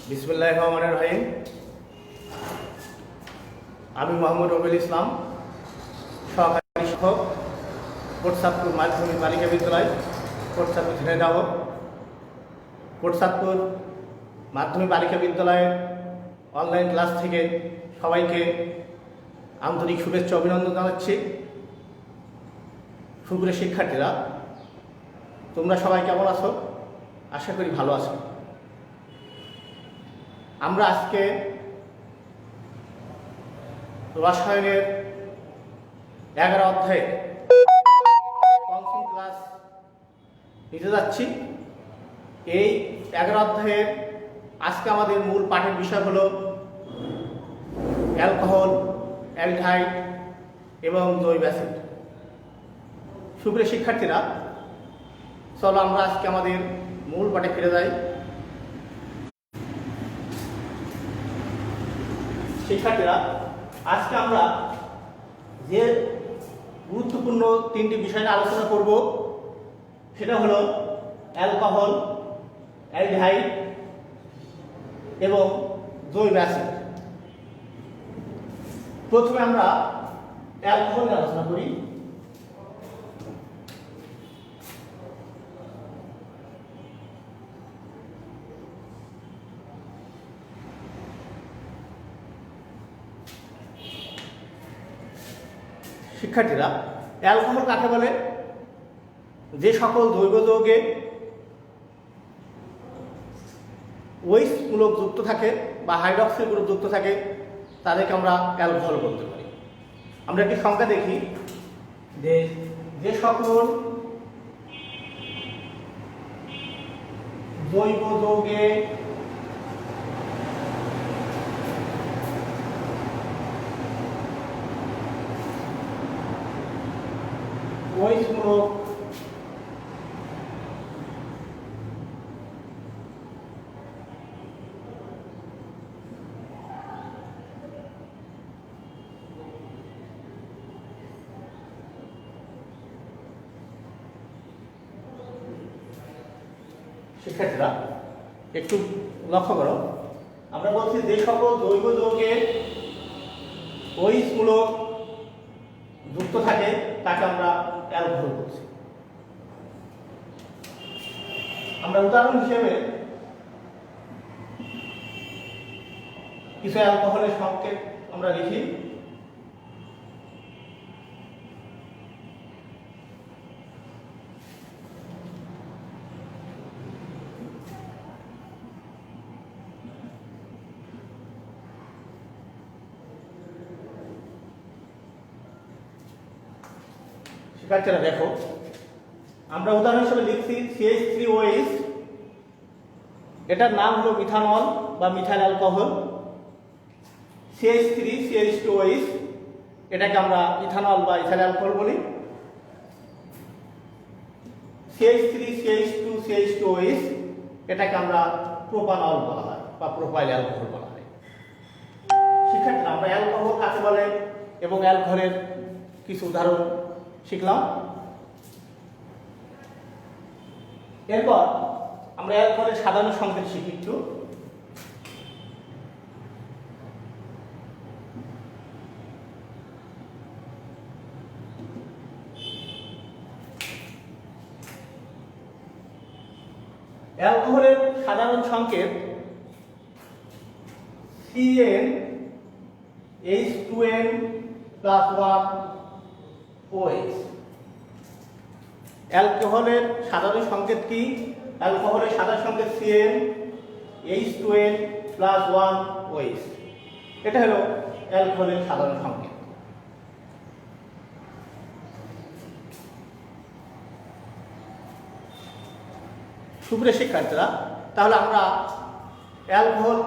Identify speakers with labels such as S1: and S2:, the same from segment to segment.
S1: বিসমিল্লাহির রহমানির রহিম। আমি মোহাম্মদ রবিউল ইসলাম, সহকারী শিক্ষক, কোটচাঁদপুর মাধ্যমিক বালিকা বিদ্যালয়, কোটচাঁদপুর ঝিনাইদহ। কোটচাঁদপুর মাধ্যমিক বালিকা বিদ্যালয়ের অনলাইন ক্লাস থেকে সবাইকে আন্তরিক শুভেচ্ছা অভিনন্দন জানাচ্ছি। সুপ্রিয় শিক্ষার্থীরা, তোমরা সবাই কেমন আছো? আশা করি ভালো আছো। আমরা আজকে রসায়নের 11 অধ্যায়ে পঞ্চম ক্লাস নিতে যাচ্ছি। এই 11 অধ্যায়ের আজকে আমাদের মূল পাঠের বিষয় হলো অ্যালকোহল, অ্যালডিহাইড এবং জৈব অ্যাসিড। সুপ্রিয় শিক্ষার্থীরা, চলো আমরা আজকে আমাদের মূল পাঠে ফিরে যাই। শিক্ষার্থীরা, আজকে আমরা যে গুরুত্বপূর্ণ 3টি বিষয় নিয়ে আলোচনা করব সেটা হলো অ্যালকোহল, অ্যালডিহাইড এবং জৈব অ্যাসিড। প্রথমে আমরা অ্যালকোহল নিয়ে আলোচনা করি। শিক্ষার্থীরা, অ্যালকোহল কাকে বলে? যে সকল জৈব যৌগে ওইস মূলক যুক্ত থাকে বা হাইড্রক্সিল গ্রুপ যুক্ত থাকে তাদেরকে আমরা অ্যালকোহল বলতে পারি। আমরা একটি সংখ্যা দেখি যে যে সকল জৈব যৌগে ওইস মূলক শিক্ষার্থীরা একটু লক্ষ্য করো, আমরা বলছি যে সকল জৈব যৌগে ওইস মূলক যুক্ত থাকে তাকে আমরা অ্যালকোহল বলছি। আমরা উদাহরণ হিসেবে কিছু অ্যালকোহলের সংকেত আমরা লিখি। শিক্ষার্থীরা দেখো, আমরা উদাহরণ হিসেবে লিখছি CH3OH, এটার নাম হলো মিথানল বা মিথাইল অ্যালকোহল। CH3CH2OH, এটাকে আমরা ইথানল বা ইথাইল অ্যালকোহল বলি। CH3CH2CH2OH, এটাকে আমরা প্রোপানল বলা হয় বা প্রোপাইল অ্যালকোহল বলা হয়। শিক্ষার্থীরা, আমরা অ্যালকোহল কাকে বলে এবং অ্যালকোহলের কিছু উদাহরণ শিখলাম। এরপর আমরা অ্যালকোহলের সাধারণ সংকেত শিখি একটু। অ্যালকোহলের সাধারণ সংকেত CnH2n+1OH। অ্যালকোহলের সাধারণ সংকেত কি? অ্যালকোহলের সাধারণ সংকেত CnH2n+1OH। এটা হলো অ্যালকোহলের সাধারণ সংকেত। সুপ্রিয় শিক্ষার্থীরা, তাহলে আমরা অ্যালকোহল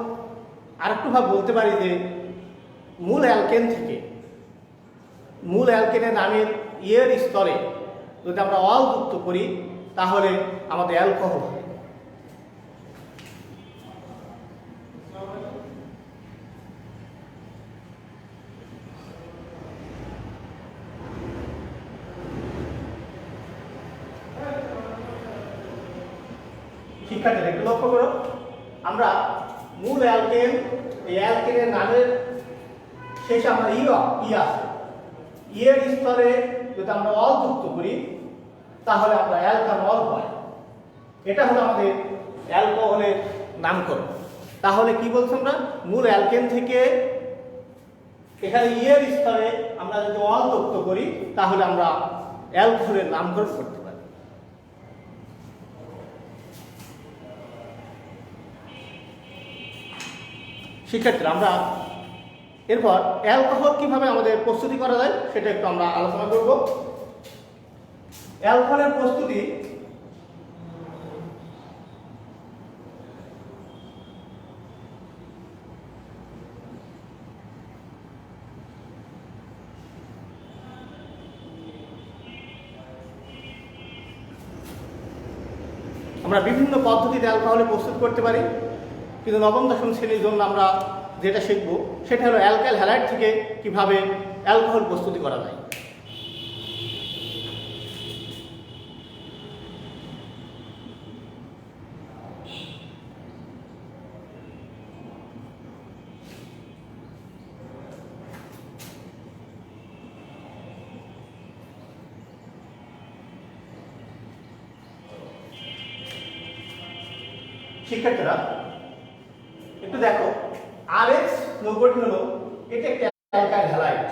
S1: আরেকটু ভাবে বলতে পারি যে মূল অ্যালকেন থেকে মূল অ্যালকেনের নামের ইয়ের স্তরে যদি আমরা অল যুক্ত করি তাহলে আমাদের অ্যালকোহল হয়। শিক্ষার্থীরা একটু লক্ষ্য করো, আমরা মূল অ্যালকেন, এই অ্যালকেনের নামের শেষে আমরা ই আছে, এর স্তরে যদি আমরা অল যুক্ত করি তাহলে আমরা অ্যালকানল হয়। এটা হলো আমাদের অ্যালকোহলের নামকরণ। তাহলে কি বলছি আমরা, মূল অ্যালকেন থেকে এখানে এর স্তরে আমরা যদি অল যুক্ত করি তাহলে আমরা অ্যালকোহলের নামকরণ করতে পারি। শিক্ষার্থীরা, আমরা এরপর অ্যালকোহল কিভাবে আমাদের প্রস্তুতি করা যায় সেটা একটু আমরা আলোচনা করব। অ্যালকোহলের প্রস্তুতি আমরা বিভিন্ন পদ্ধতিতে অ্যালকোহল প্রস্তুত করতে পারি, কিন্তু নবম দশম শ্রেণীর জন্য আমরা যেটা শিখব সেটা হলো অ্যালকাইল হ্যালাইড থেকে কিভাবে অ্যালকোহল প্রস্তুতি করা যায়। শিক্ষার্থীরা একটু দেখো, RH লোগোটি হলো এটা একটা অ্যালকাইল হ্যালাইড।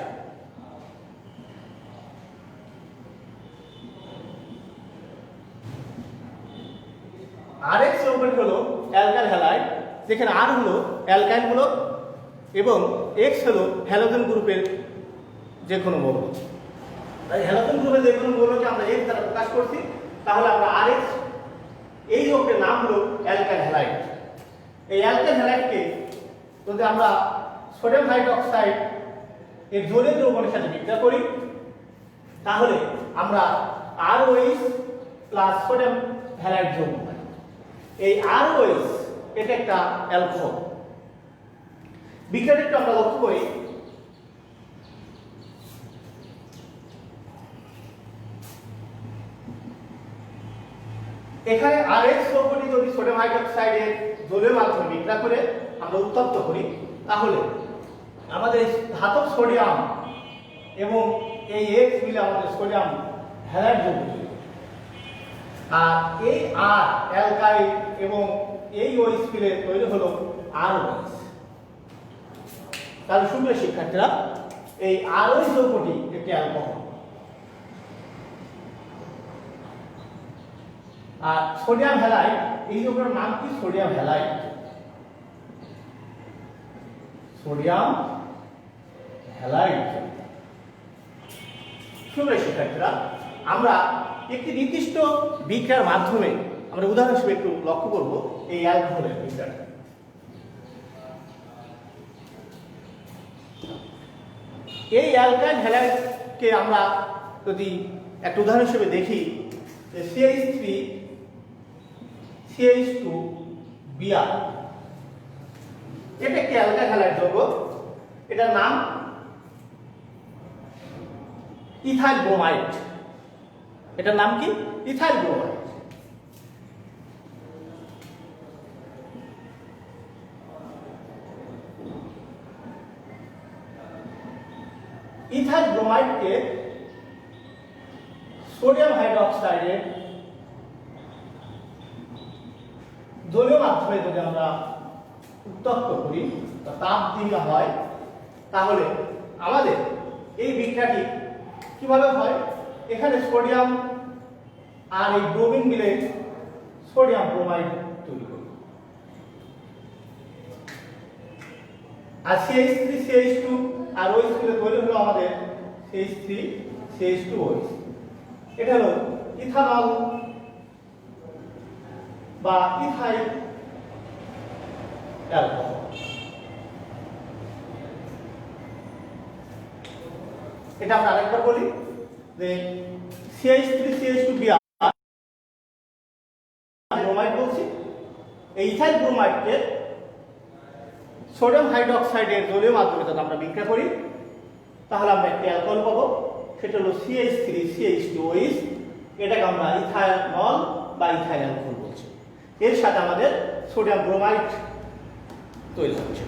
S1: RH লোগোটি হলো অ্যালকাইল হ্যালাইড, যেখানে R হলো অ্যালকাইল মূলক এবং X হলো হ্যালোজেন গ্রুপের যে কোনো মৌল। তাই হ্যালোজেন গ্রুপের যে কোনো মৌলকে আমরা X দ্বারা প্রকাশ করছি, তাহলে আমরা RH, এই যৌগের নাম হলো অ্যালকাইল হ্যালাইড। এই অ্যালকাইল হ্যালাইডকে যদি আমরা সোডিয়াম হাইড্রোক্সাইড এর জলীয় দ্রবণের সাথে বিক্রিয়া করি তাহলে আমরা ROH প্লাস সোডিয়াম হ্যালাইড যৌগ পাই। এই ROH এটা একটা অ্যালকোহল। বিক্রিয়াটা একটু আমরা লক্ষ্য করি। এখানে RH যৌগটি যদি সোডিয়াম হাইড্রোক্সাইডের জলীয় মাধ্যমে বিক্রিয়া করে আমরা উত্তপ্ত করি তাহলে আমাদের ধাতব সোডিয়াম এবং এই X মিলে আমাদের সোডিয়াম হ্যালাইড যৌগ তৈরি। আর এই R অ্যালকাইল এবং এই OH মিলে তৈরি হলো ROH। তাহলে সুপ্রিয় শিক্ষার্থীরা, এই ROH যৌগটি একটি অ্যালকোহল। আর সোডিয়াম হ্যালাইড, এই যৌগের নাম কি? Sodium halide. Sodium halide. সুপ্রিয় শিক্ষার্থীরা, আমরা একটি নির্দিষ্ট বিক্রিয়ার মাধ্যমে আমরা উদাহরণ হিসেবে একটু লক্ষ্য করব এই অ্যালকোহলের বিক্রিয়াটা। এই অ্যালকাইল হ্যালাইডকে আমরা যদি একটা উদাহরণ হিসেবে দেখি, CH3 CH2 Br, এটা একটি অ্যালকাইল হ্যালাইড যৌগ। এটার নাম ইথাইল ব্রোমাইড। এটার নাম কি? Ethyl bromide. ইথাইল ব্রোমাইডকে সোডিয়াম হাইড্রোক্সাইডের জলীয় মাধ্যমে যদি আমরা উত্তপ্ত করি বা তাপ দিলে হয় তাহলে আমাদের এই বিক্রিয়াটি কিভাবে হয়? এখানে সোডিয়াম আর এই ব্রোমিন মিলে সোডিয়াম ব্রোমাইড তৈরি করে। আর CH3 CH2 আর OH মিলে তৈরি হলো আমাদের CH3 CH2 OH। এটা হলো ইথানল বা ইথাইল অ্যালকোহল। এটা আমরা আরেকবার বলি যে CH3 CH2 Br ব্রোমাইড বলছি। এই ইথাইল ব্রোমাইডকে সোডিয়াম হাইড্রোক্সাইডের জলীয় মাধ্যমে যদি আমরা বিক্রিয়া করি তাহলে আমরা একটি অ্যালকোহল পাবো, সেটা হলো CH3 CH2 OH। এটাকে আমরা ইথানল বা ইথাইল অ্যালকোহল বলছি। এর সাথে আমাদের সোডিয়াম ব্রোমাইড তৈরি হচ্ছে।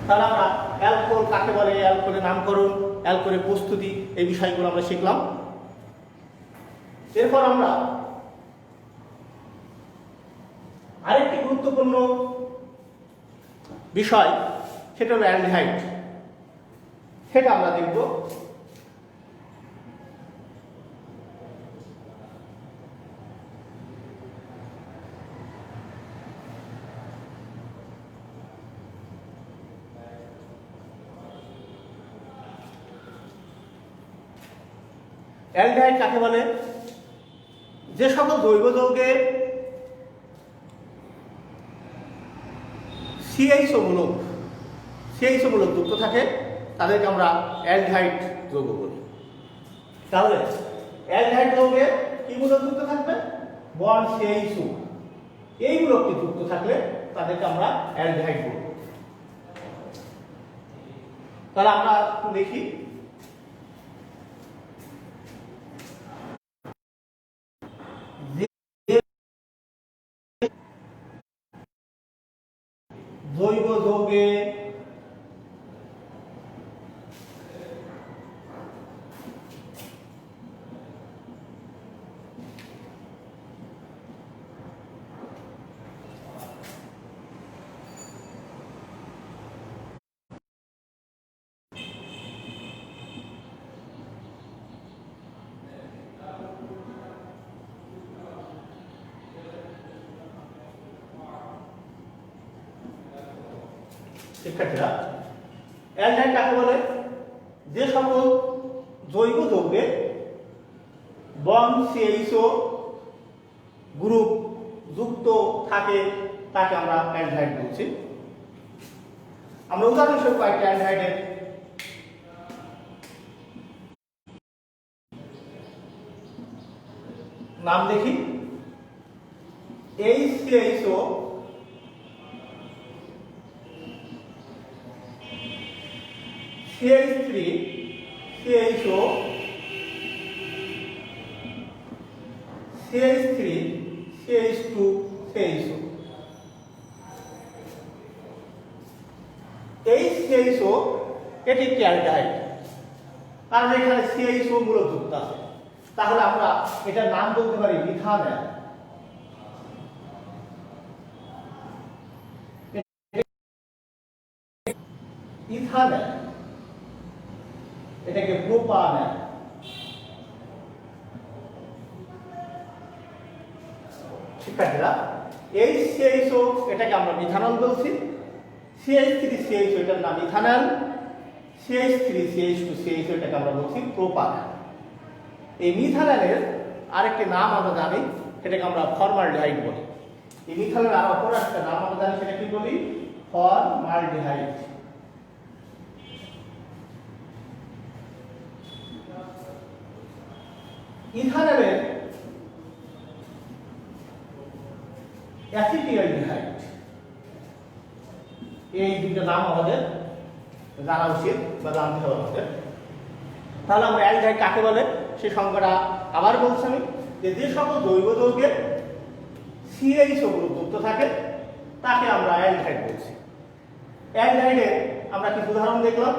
S1: তাহলে আমরা অ্যালকোহল কাকে বলে, অ্যালকোহলের নামকরণ, অ্যালকোহলের প্রস্তুতি, এই বিষয়গুলো আমরা শিখলাম। এরপর আমরা আরেকটি গুরুত্বপূর্ণ বিষয়, সেটা হলো অ্যালডিহাইড। সেটা আমরা দেখব। অ্যালডিহাইড কাকে বলে? যে সকল জৈব যৌগে সিএইচও মূলক যুক্ত থাকে তাদেরকে আমরা অ্যালডিহাইড যৌগ বলি। তাহলে অ্যালডিহাইড যৌগে কি মূলক যুক্ত থাকবে? Bond CHO. এই মূলকটি যুক্ত থাকলে তাদেরকে আমরা অ্যালডিহাইড বলব। তাহলে আমরা দেখি জৈব যৌগে শিক্ষার্থীরা, অ্যালডিহাইড কাকে বলে? যে সকল জৈব যৌগে বন্ড সিএইচও গ্রুপ যুক্ত থাকে তাকে আমরা অ্যালডিহাইড বলছি। আমরা উদাহরণস্বরূপ কয়েকটি অ্যালডিহাইডের নাম দেখি। HCHO, CH3, CHO, CH3, CH2, CHO। এই CHO এটি একটি অ্যালডিহাইড, কারণ এখানে CHO মূলক যুক্ত আছে। তাহলে আমরা এটার নাম বলতে পারি মিথানল। ইথানল, এটাকে প্রোপানল। শিক্ষার্থীরা, এই CHO এটাকে আমরা মিথানল বলছি। CH3 CHO এটার নাম ইথানল। CH3 CH2 CHO এটাকে আমরা বলছি প্রোপানল। এই মিথানলের আরেকটি নাম আমরা জানি, সেটাকে আমরা ফর্মালডিহাইড বলি। এই মিথানলের আর অপর একটা নাম আমরা জানি, সেটা কি বলি? ফর্মালডিহাইড। ইথানলের অ্যাসিটিয়ালডিহাইড, এই দুটো নাম আমাদের জানা উচিত বা জানতে হবে আমাদের। তাহলে আমরা অ্যালডিহাইড কাকে বলে সেই সংজ্ঞাটা আবার বলছি আমি, যে সকল জৈব যৌগে CHO গ্রুপ যুক্ত থাকে তাকে আমরা অ্যালডিহাইড বলছি। অ্যালডিহাইডের আমরা কিছু উদাহরণ দেখলাম,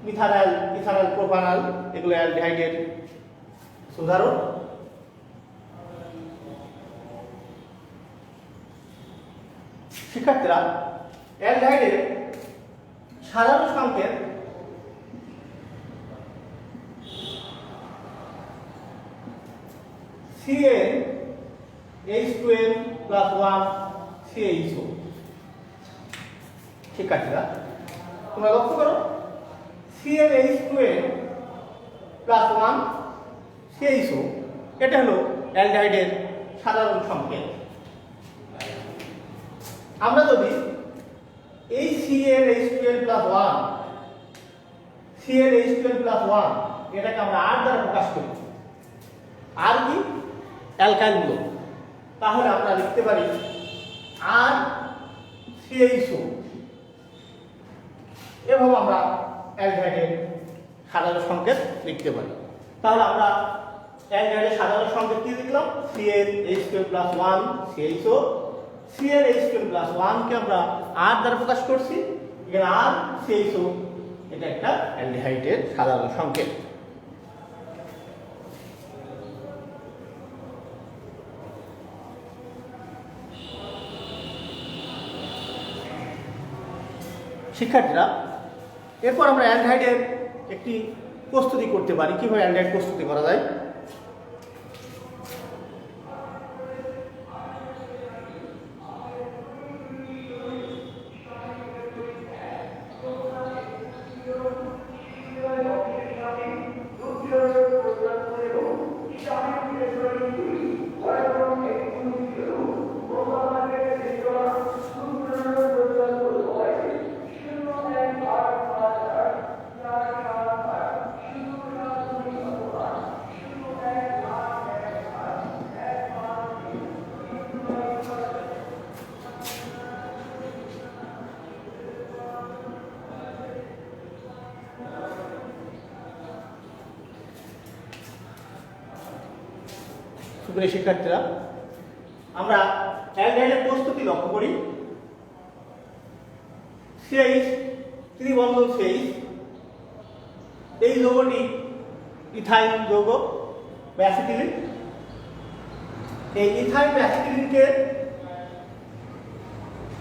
S1: মিথানল, ইথানল, প্রোপানল, এগুলো অ্যালডিহাইডের উদাহরণ। শিক্ষার্থীরা, অ্যালডিহাইডের সাধারণ সংকেত CnH2n+1 CHO। শিক্ষার্থীরা, তোমরা লক্ষ্য করো, CnH2n+1 CHO এটা হলো অ্যালডিহাইডের সাধারণ সংকেত। আমরা যদি এই CnH2n+1 এটাকে আমরা R দ্বারা প্রকাশ করি, আর কি? Alkyl group. তাহলে আমরা লিখতে পারি R CHO। এভাবে আমরা অ্যালডিহাইডের সাধারণ সংকেত লিখতে পারি। তাহলে আমরা অ্যালডিহাইডের সাধারণ সংকেত কি লিখলাম? CnH2n+1 CHO, ClH12 প্লাস 1 কে আমরা R দ্বারা প্রকাশ করছি। এখানে R CHO এটা একটা অ্যালডিহাইডের সাধারণ সংকেত। শিক্ষার্থীরা, এরপর আমরা অ্যালডিহাইডের একটি প্রস্তুতি করতে পারি। কিভাবে অ্যালডিহাইড প্রস্তুতি করা যায়? সুপ্রিয় শিক্ষার্থীরা, আমরা অ্যালডিহাইডের প্রস্তুতি লক্ষ্য করি। CH ত্রিবন্ধন CH, এই যৌগটি ইথাইন যৌগ বা অ্যাসিটিলিন। এই ইথাইন অ্যাসিটিলিনকে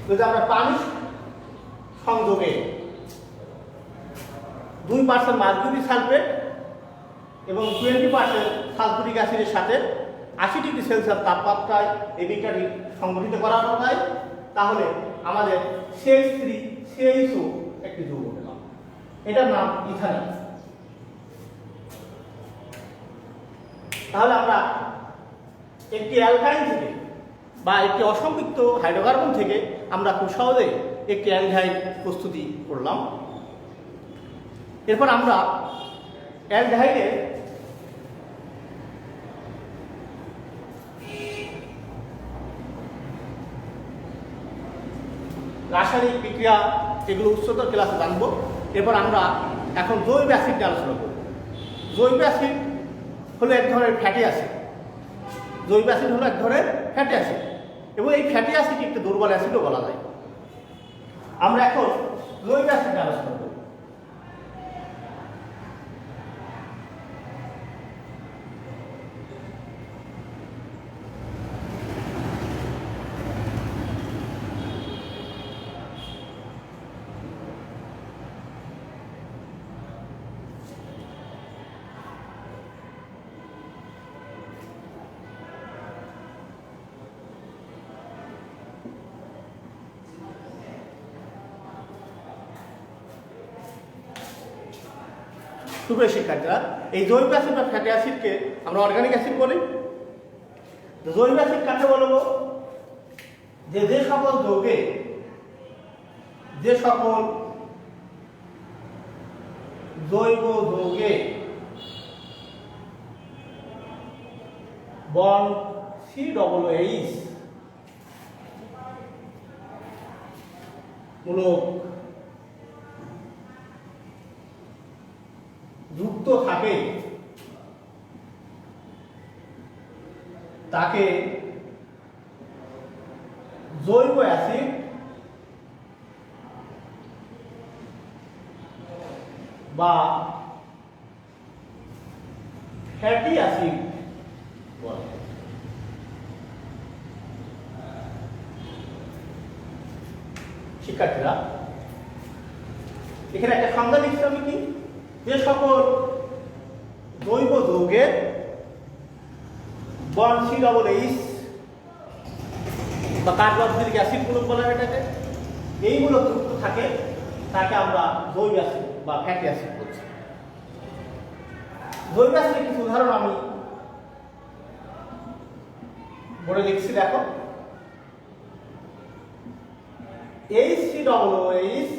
S1: যদি আমরা পানি সংযোগে 2% মার্কিউরি সালফেট এবং 20% সালফুরিক অ্যাসিডের সাথে 80 ডিগ্রি সেলসিয়াস তাপমাত্রায় এই বিক্রিয়াটি সংঘটিত করানো হয়, তাহলে আমাদের CH3CHO একটি যৌগ পেলাম। এটার নাম ইথানল। তাহলে আমরা একটি অ্যালকাইন থেকে বা একটি অসম্পৃক্ত হাইড্রোকার্বন থেকে আমরা খুব সহজে একটি অ্যালডিহাইড প্রস্তুতি করলাম। এরপর আমরা অ্যালডিহাইডের রাসায়নিক বিক্রিয়া এগুলো উচ্চতর ক্লাসে জানবো। এরপর আমরা এখন জৈব অ্যাসিড নিয়ে আলোচনা করব। জৈব অ্যাসিড হলো এক ধরনের ফ্যাটি অ্যাসিড। জৈব অ্যাসিড হলো এক ধরনের ফ্যাটি অ্যাসিড এবং এই ফ্যাটি অ্যাসিড একটি দুর্বল অ্যাসিডও বলা যায়। আমরা এখন জৈব অ্যাসিড নিয়ে আলোচনা করব। সুপ্রিয় শিক্ষার্থীরা, এই জৈব অ্যাসিড বা ফ্যাটি অ্যাসিডকে আমরা অর্গানিক অ্যাসিড বলি। জৈব অ্যাসিড কাকে বলবো? যে সকল যৌগে জৈব যৌগে বন্ড COOH মূলক যুক্ত থাকে তাকে জৈব অ্যাসিড বা ফ্যাটি অ্যাসিড বলে। শিক্ষার্থীরা, এখানে একটা সংজ্ঞা লিখছি আমি কি, যে সকল জৈব যৌগের বন্ড COOH বা কার্বক্সিলিক অ্যাসিড মূলক বলা হয় এটাকে, এইগুলো যুক্ত থাকে তাকে আমরা জৈব অ্যাসিড বা ফ্যাটি অ্যাসিড বলছি। জৈব অ্যাসিডের কিছু উদাহরণ আমি বলে লিখছি, দেখো। HCOOH,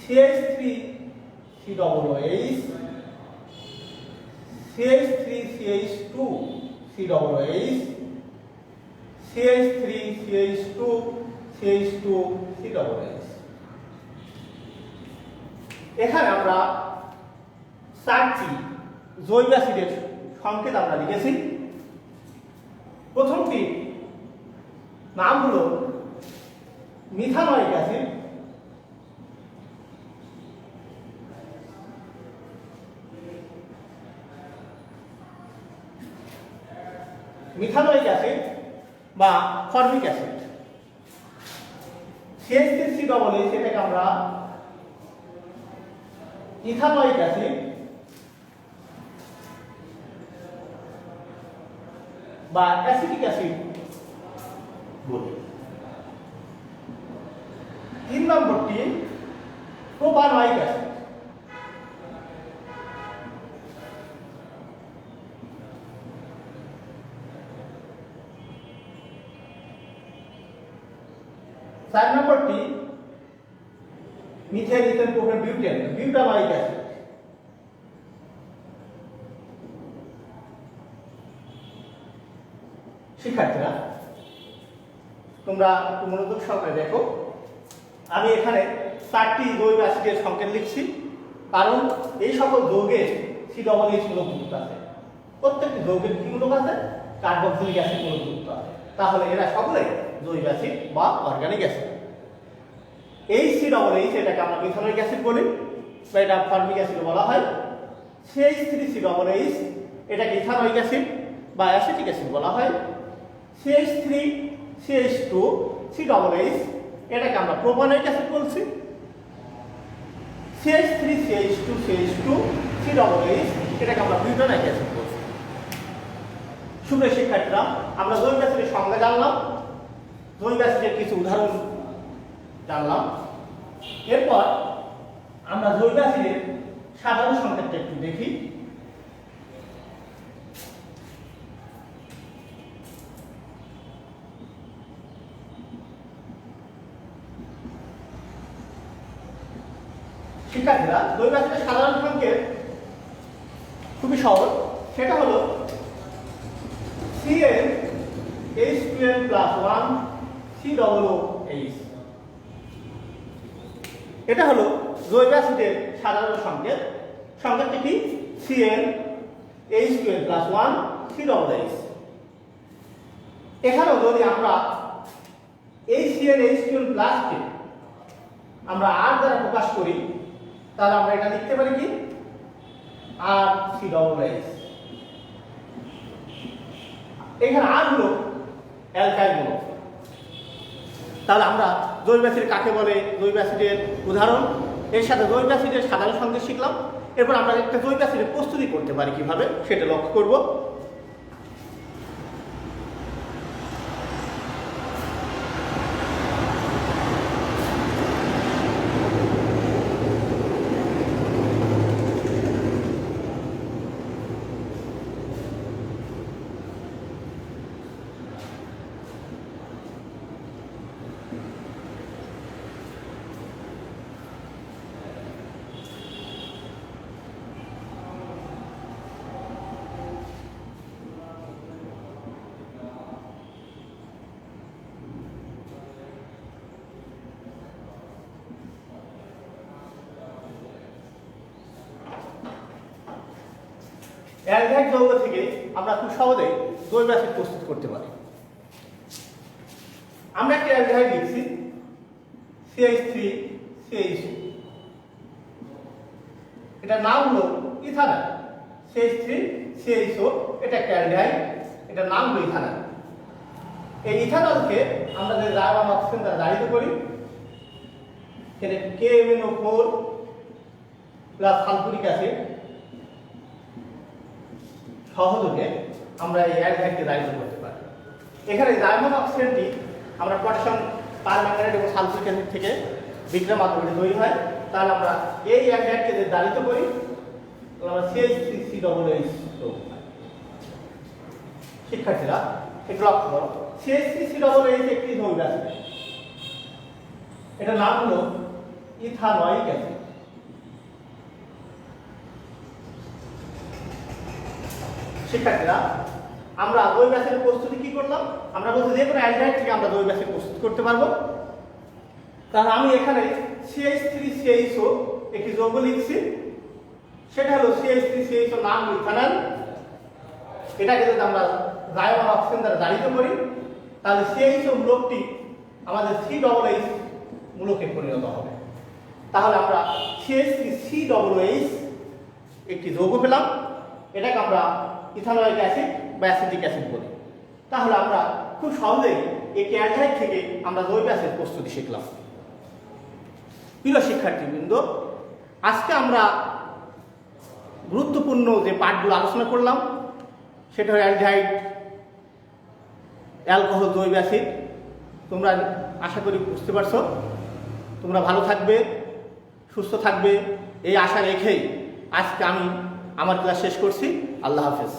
S1: CH3COOH, CH3CH2 COOH, CH3CH2 CH2 COOH। এখানে আমরা 4টি জৈব অ্যাসিডের সংকেত আমরা লিখেছি। প্রথমটি নাম হলো মিথানয়িক অ্যাসিড। মিথানয়িক অ্যাসিড বা ফর্মিক অ্যাসিড। CH3COO সেটাকে আমরা ইথানয়িক অ্যাসিড বা অ্যাসিটিক অ্যাসিড বলি। 3 নম্বরটি প্রোপানয়িক অ্যাসিড। চার নম্বরটি methane ethane propane butane butanoic acid. শিক্ষার্থীরা তোমরা একটু মনোযোগ সহকারে দেখো, আমি এখানে 4টি জৈব অ্যাসিডের সংকেত লিখছি, কারণ এই সকল যৌগের COOH মূলক আছে। প্রত্যেকটি যৌগের কি মূলক আছে? কার্বক্সিলিক অ্যাসিড মূলক আছে। তাহলে এরা সকলে জৈব অ্যাসিড বা অর্গানিক অ্যাসিড। এই COOH এটাকে আমরা মিথানয়িক অ্যাসিড বলি বা এটা ফর্মিক অ্যাসিড বলা হয়। CH3COOH এটাকে ইথানয়িক অ্যাসিড বা অ্যাসিটিক অ্যাসিড বলা হয়। CH3CH2COOH এটাকে আমরা প্রোপানয়িক অ্যাসিড বলছি। CH3CH2CH2COOH এটাকে আমরা বিউটানয়িক অ্যাসিড বলছি। সুপ্রিয় শিক্ষার্থীরা, আমরা জৈব অ্যাসিডের সংজ্ঞা জানলাম, জৈব অ্যাসিডের কিছু উদাহরণ জানলাম। এরপর আমরা জৈব অ্যাসিডের সাধারণ সংকেতটা একটু দেখি। শিক্ষার্থীরা, জৈব অ্যাসিডের সাধারণ সংকেত খুবই সহজ, সেটা হলো CnH2n+1 COOH। এটা হলো জৈব অ্যাসিডের সাধারণ সংকেত। সংকেতটি কি? CnH2n+1 COOH। এখানেও যদি আমরা এই CnH2n+ কে আমরা R দ্বারা প্রকাশ করি, তাহলে আমরা এটা লিখতে পারি কি? RCOOH। এখানে R হলো অ্যালকাইল মূলক। তাহলে আমরা জৈব অ্যাসিড কাকে বলে, জৈব অ্যাসিডের উদাহরণ, এর সাথে জৈব অ্যাসিডের সাধারণ সংকেত শিখলাম। এরপর আমরা একটা জৈব অ্যাসিডের প্রস্তুতি করতে পারি কিভাবে, সেটা লক্ষ্য করব। অ্যালডিহাইড যৌগ থেকে আমরা খুব সহজে জৈব অ্যাসিড প্রস্তুত করতে পারি। আমরা একটা অ্যালডিহাইড লিখছি CH3CH2, এটার নাম হলো ইথানল। CH3CHO এটা একটা অ্যালডিহাইড, এটার নাম হলো ইথানল। এই ইথানলকে আমরা যে জার্মান অক্সিজেন দ্বারা জারিত করি, এখানে KMnO4 প্লাস সালফুরিক অ্যাসিড সহযোগে আমরা এই অ্যালডিহাইডকে জারিত করতে পারি। এখানে জার্মান অক্সিজেনটি আমরা পটাশিয়াম পারম্যাঙ্গানেট এবং সালফুরিক অ্যাসিড থেকে বিক্রিয়ার মাধ্যমে তৈরি হয়। তাহলে আমরা এই অ্যালডিহাইডকে যে জারিত করি, আমরা CH3COOH। শিক্ষার্থীরা একটু লক্ষ্য করো, CH3COOH একটি যৌগ অ্যাসিড, এটার নাম হলো ইথানয়িক অ্যাসিড। শিক্ষার্থীরা, আমরা জৈব অ্যাসিডের প্রস্তুতি কি করলাম? আমরা বলছি যে কোনো অ্যালডিহাইড থেকে আমরা জৈব অ্যাসিড প্রস্তুত করতে পারবো। তাহলে আমি এখানে CH3CHO একটি যৌগ লিখছি, সেটা হলো CH3CHO, নাম ইথানল। এটাকে যদি আমরা জার্মান অক্সিজেন দ্বারা জারিত করি, তাহলে CH মূলকটি আমাদের COOH মূলকে পরিণত হবে। তাহলে আমরা CH3COOH একটি যৌগ পেলাম, এটাকে আমরা ইথানোয়িক অ্যাসিড বা অ্যাসিটিক অ্যাসিড বলি। তাহলে আমরা খুব সহজেই একটি অ্যালডিহাইড থেকে আমরা জৈব অ্যাসিড প্রস্তুতি শিখলাম। প্রিয় শিক্ষার্থীবৃন্দ, আজকে আমরা গুরুত্বপূর্ণ যে পাঠগুলো আলোচনা করলাম সেটা হলো অ্যালডিহাইড, অ্যালকোহল, জৈব অ্যাসিড। তোমরা আশা করি বুঝতে পারছো। তোমরা ভালো থাকবে, সুস্থ থাকবে, এই আশা রেখেই আজকে আমি আমার ক্লাস শেষ করছি। আল্লাহ হাফেজ।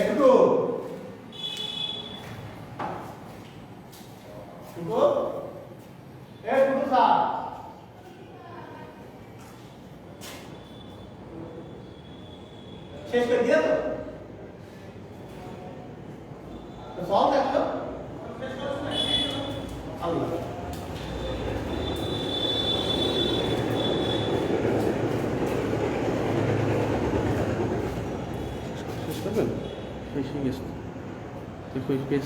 S1: একটু শেষ করে দিয়ে তো সলভ একটা আল্লাহ শেষ করবেন। পেজ